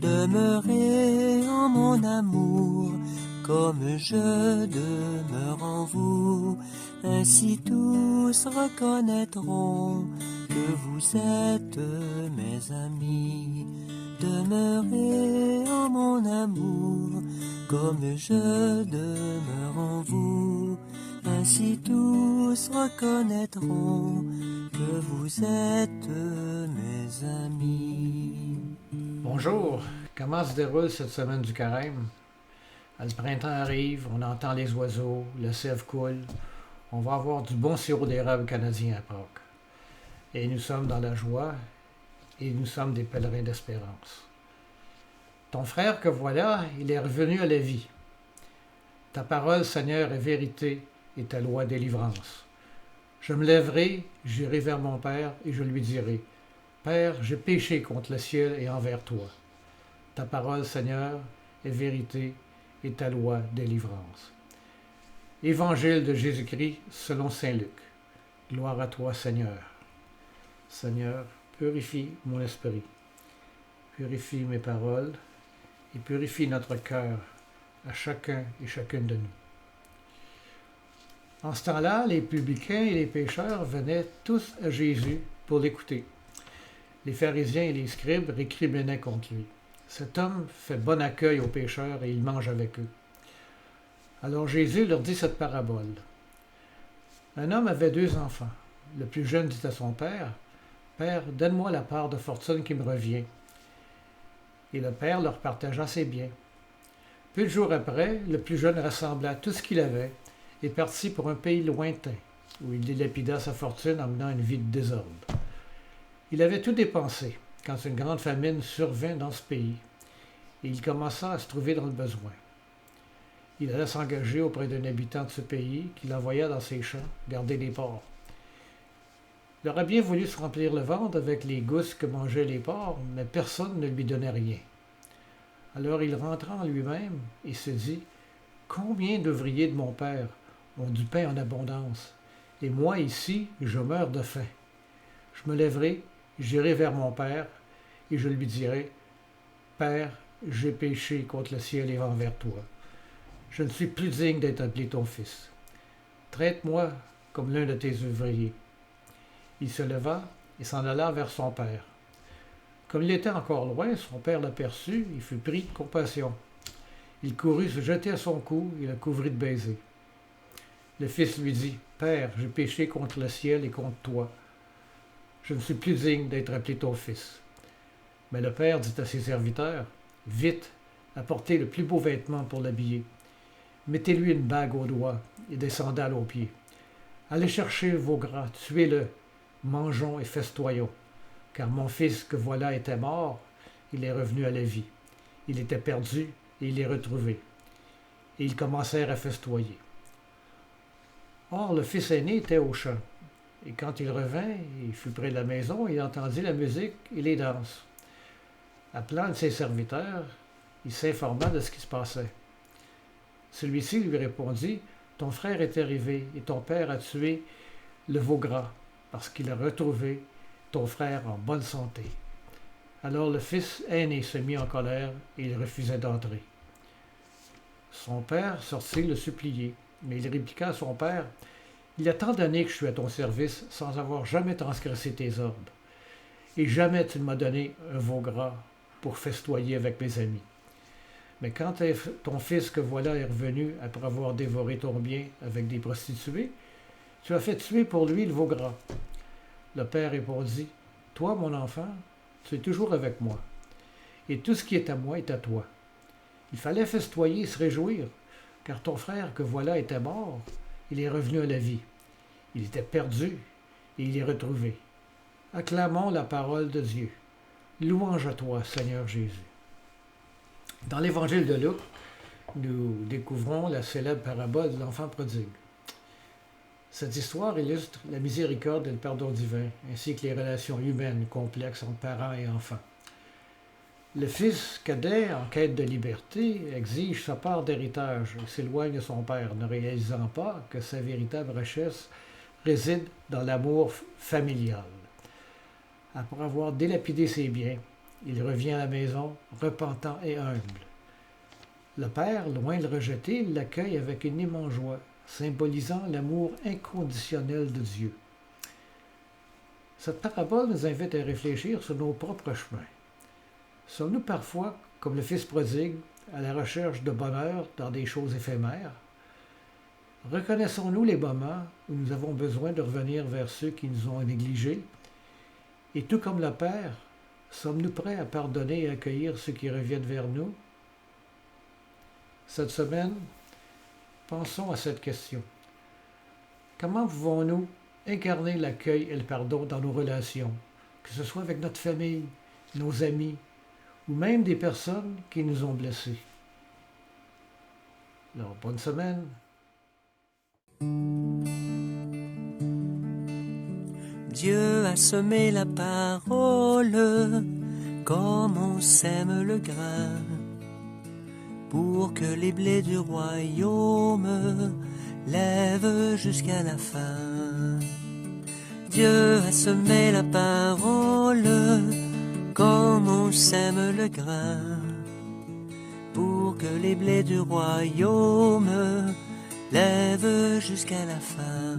Demeurez en mon amour, comme je demeure en vous. Ainsi tous reconnaîtront que vous êtes mes amis. Demeurez en mon amour, comme je demeure en vous. Ainsi tous reconnaîtront que vous êtes mes amis. Bonjour, comment se déroule cette semaine du carême? Le printemps arrive, on entend les oiseaux, le sève coule, on va avoir du bon sirop d'érable canadien à Pâques. Et nous sommes dans la joie, et nous sommes des pèlerins d'espérance. Ton frère que voilà, il est revenu à la vie. Ta parole, Seigneur, est vérité, et ta loi délivrance. Je me lèverai, j'irai vers mon Père, et je lui dirai, Père, j'ai péché contre le ciel et envers toi. Ta parole, Seigneur, est vérité et ta loi, délivrance. Évangile de Jésus-Christ selon saint Luc. Gloire à toi, Seigneur. Seigneur, purifie mon esprit, purifie mes paroles et purifie notre cœur à chacun et chacune de nous. En ce temps-là, les publicains et les pécheurs venaient tous à Jésus pour l'écouter. Les pharisiens et les scribes récriminaient contre lui. Cet homme fait bon accueil aux pécheurs et il mange avec eux. Alors Jésus leur dit cette parabole. Un homme avait 2 enfants. Le plus jeune dit à son père, « Père, donne-moi la part de fortune qui me revient. » Et le père leur partagea ses biens. Peu de jours après, le plus jeune rassembla tout ce qu'il avait et partit pour un pays lointain, où il dilapida sa fortune en menant une vie de désordre. Il avait tout dépensé quand une grande famine survint dans ce pays, et il commença à se trouver dans le besoin. Il alla s'engager auprès d'un habitant de ce pays qu'il envoya dans ses champs garder les porcs. Il aurait bien voulu se remplir le ventre avec les gousses que mangeaient les porcs, mais personne ne lui donnait rien. Alors il rentra en lui-même et se dit, « Combien d'ouvriers de mon père ont du pain en abondance, et moi ici, je meurs de faim. Je me lèverai, j'irai vers mon père, et je lui dirai, « Père, j'ai péché contre le ciel et envers toi. Je ne suis plus digne d'être appelé ton fils. Traite-moi comme l'un de tes ouvriers. » Il se leva et s'en alla vers son père. Comme il était encore loin, son père l'aperçut et fut pris de compassion. Il courut se jeter à son cou et le couvrit de baisers. Le fils lui dit, « Père, j'ai péché contre le ciel et contre toi. Je ne suis plus digne d'être appelé ton fils. » Mais le père dit à ses serviteurs, « Vite, apportez le plus beau vêtement pour l'habiller. Mettez-lui une bague au doigt et des sandales aux pieds. Allez chercher vos gras, tuez-le, mangeons et festoyons. Car mon fils que voilà était mort, il est revenu à la vie. Il était perdu et il est retrouvé. » Et ils commencèrent à festoyer. Or, le fils aîné était au champ. Et quand il revint, il fut près de la maison, il entendit la musique et les danses. Appelant un de ses serviteurs, il s'informa de ce qui se passait. Celui-ci lui répondit, « Ton frère est arrivé et ton père a tué le veau gras parce qu'il a retrouvé ton frère en bonne santé. » Alors le fils aîné se mit en colère et il refusait d'entrer. Son père sortit le supplier, mais il répliqua à son père, « Il y a tant d'années que je suis à ton service sans avoir jamais transgressé tes ordres, et jamais tu ne m'as donné un veau gras pour festoyer avec mes amis. Mais quand ton fils que voilà est revenu après avoir dévoré ton bien avec des prostituées, tu as fait tuer pour lui le veau gras. » Le père répondit, « Toi, mon enfant, tu es toujours avec moi, et tout ce qui est à moi est à toi. Il fallait festoyer et se réjouir, car ton frère que voilà était mort, il est revenu à la vie. Il était perdu, et il est retrouvé. Acclamons la parole de Dieu. Louange à toi, Seigneur Jésus. » Dans l'évangile de Luc, nous découvrons la célèbre parabole de l'enfant prodigue. Cette histoire illustre la miséricorde et le pardon divin, ainsi que les relations humaines complexes entre parents et enfants. Le fils cadet, en quête de liberté, exige sa part d'héritage et s'éloigne de son père, ne réalisant pas que sa véritable richesse réside dans l'amour familial. Après avoir dilapidé ses biens, il revient à la maison, repentant et humble. Le père, loin de le rejeter, l'accueille avec une immense joie, symbolisant l'amour inconditionnel de Dieu. Cette parabole nous invite à réfléchir sur nos propres chemins. Sommes-nous parfois, comme le fils prodigue, à la recherche de bonheur dans des choses éphémères? Reconnaissons-nous les moments où nous avons besoin de revenir vers ceux qui nous ont négligés? Et tout comme le Père, sommes-nous prêts à pardonner et accueillir ceux qui reviennent vers nous? Cette semaine, pensons à cette question. Comment pouvons-nous incarner l'accueil et le pardon dans nos relations, que ce soit avec notre famille, nos amis, ou même des personnes qui nous ont blessés? Alors, bonne semaine! Dieu a semé la parole comme on sème le grain pour que les blés du royaume lèvent jusqu'à la fin. Dieu a semé la parole comme on sème le grain pour que les blés du royaume lèvent jusqu'à la fin.